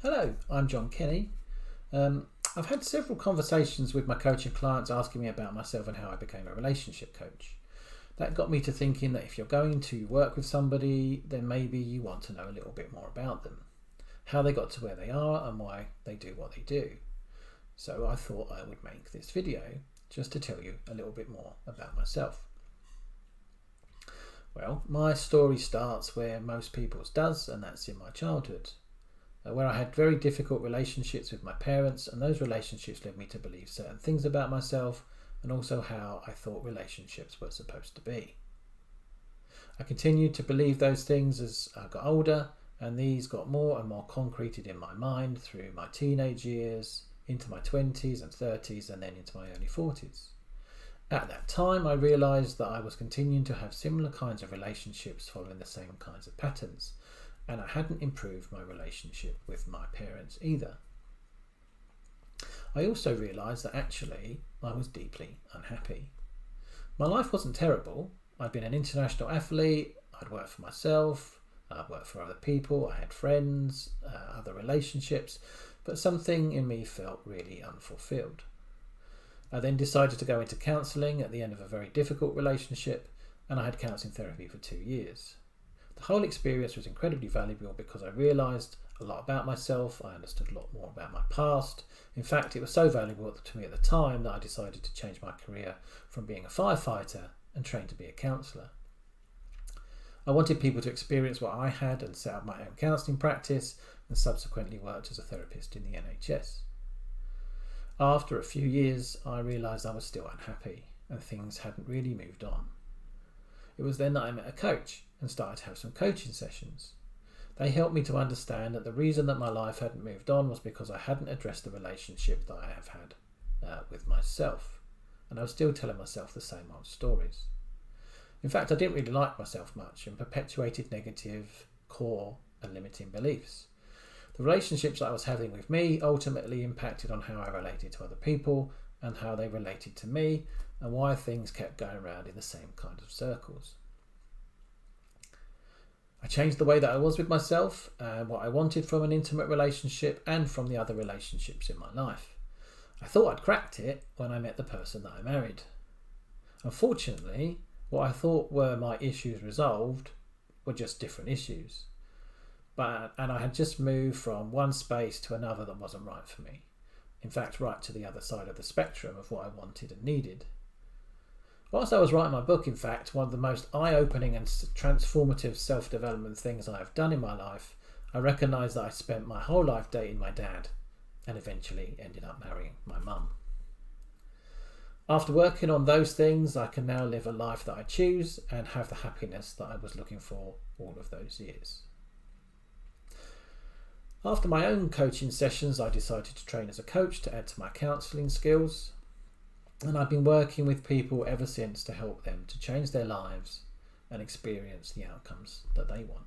Hello, I'm John Kenny. I've had several conversations with my coaching clients asking me about myself and how I became a relationship coach. That got me to thinking that if you're going to work with somebody, then maybe you want to know a little bit more about them, how they got to where they are and why they do what they do. So I thought I would make this video just to tell you a little bit more about myself. Well, my story starts where most people's does, and that's in my childhood, where I had very difficult relationships with my parents, and those relationships led me to believe certain things about myself and also how I thought relationships were supposed to be. I continued to believe those things as I got older, and these got more and more concreted in my mind through my teenage years, into my 20s and 30s, and then into my early 40s. At that time, I realised that I was continuing to have similar kinds of relationships following the same kinds of patterns, and I hadn't improved my relationship with my parents either. I also realised that actually I was deeply unhappy. My life wasn't terrible. I'd been an international athlete, I'd worked for myself, I'd worked for other people, I had friends, other relationships, but something in me felt really unfulfilled. I then decided to go into counselling at the end of a very difficult relationship, and I had counselling therapy for 2 years. The whole experience was incredibly valuable because I realised a lot about myself, I understood a lot more about my past. In fact, it was so valuable to me at the time that I decided to change my career from being a firefighter and train to be a counsellor. I wanted people to experience what I had and set up my own counselling practice, and subsequently worked as a therapist in the NHS. After a few years, I realised I was still unhappy and things hadn't really moved on. It was then that I met a coach and started to have some coaching sessions. They helped me to understand that the reason that my life hadn't moved on was because I hadn't addressed the relationship that I have had with myself, and I was still telling myself the same old stories. In fact, I didn't really like myself much and perpetuated negative, core and limiting beliefs. The relationships I was having with me ultimately impacted on how I related to other people and how they related to me, and why things kept going around in the same kind of circles. I changed the way that I was with myself and what I wanted from an intimate relationship and from the other relationships in my life. I thought I'd cracked it when I met the person that I married. Unfortunately, what I thought were my issues resolved were just different issues. And I had just moved from one space to another that wasn't right for me. In fact, right to the other side of the spectrum of what I wanted and needed. Whilst I was writing my book, in fact, one of the most eye-opening and transformative self-development things I have done in my life, I recognised that I spent my whole life dating my dad and eventually ended up marrying my mum. After working on those things, I can now live a life that I choose and have the happiness that I was looking for all of those years. After my own coaching sessions, I decided to train as a coach to add to my counselling skills, and I've been working with people ever since to help them to change their lives and experience the outcomes that they want.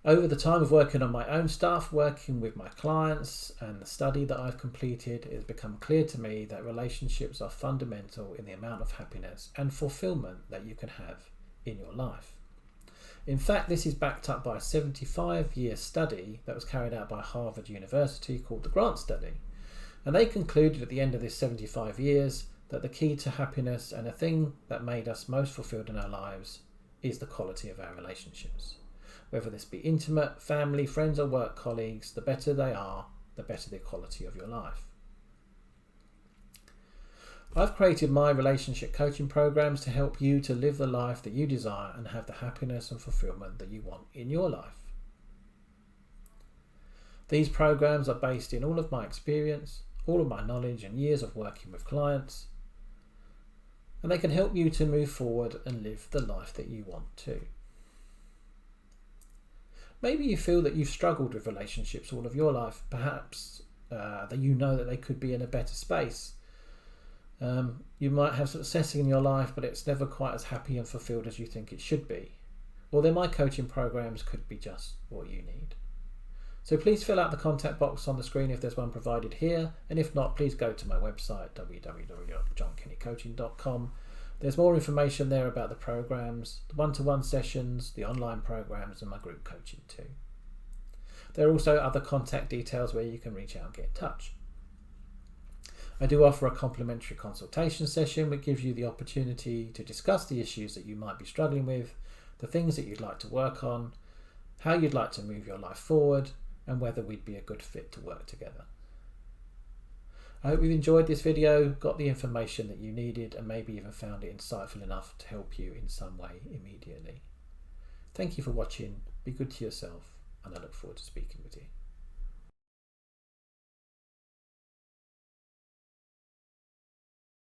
Over the time of working on my own stuff, working with my clients and the study that I've completed, it's become clear to me that relationships are fundamental in the amount of happiness and fulfillment that you can have in your life. In fact, this is backed up by a 75-year study that was carried out by Harvard University called the Grant Study. And they concluded at the end of this 75 years that the key to happiness and the thing that made us most fulfilled in our lives is the quality of our relationships. Whether this be intimate, family, friends or work colleagues, the better they are, the better the quality of your life. I've created my relationship coaching programs to help you to live the life that you desire and have the happiness and fulfillment that you want in your life. These programs are based in all of my experience, all of my knowledge and years of working with clients, and they can help you to move forward and live the life that you want to. Maybe you feel that you've struggled with relationships all of your life, perhaps that you know that they could be in a better space. You might have success in your life, but it's never quite as happy and fulfilled as you think it should be. Well, then my coaching programs could be just what you need. So please fill out the contact box on the screen if there's one provided here, and if not, please go to my website www.johnkennycoaching.com. There's more information there about the programs, the one-to-one sessions, the online programs and my group coaching too. There are also other contact details where you can reach out and get in touch. I do offer a complimentary consultation session which gives you the opportunity to discuss the issues that you might be struggling with, the things that you'd like to work on, how you'd like to move your life forward, and whether we'd be a good fit to work together. I hope you've enjoyed this video, got the information that you needed, and maybe even found it insightful enough to help you in some way immediately. Thank you for watching, be good to yourself, and I look forward to speaking with you.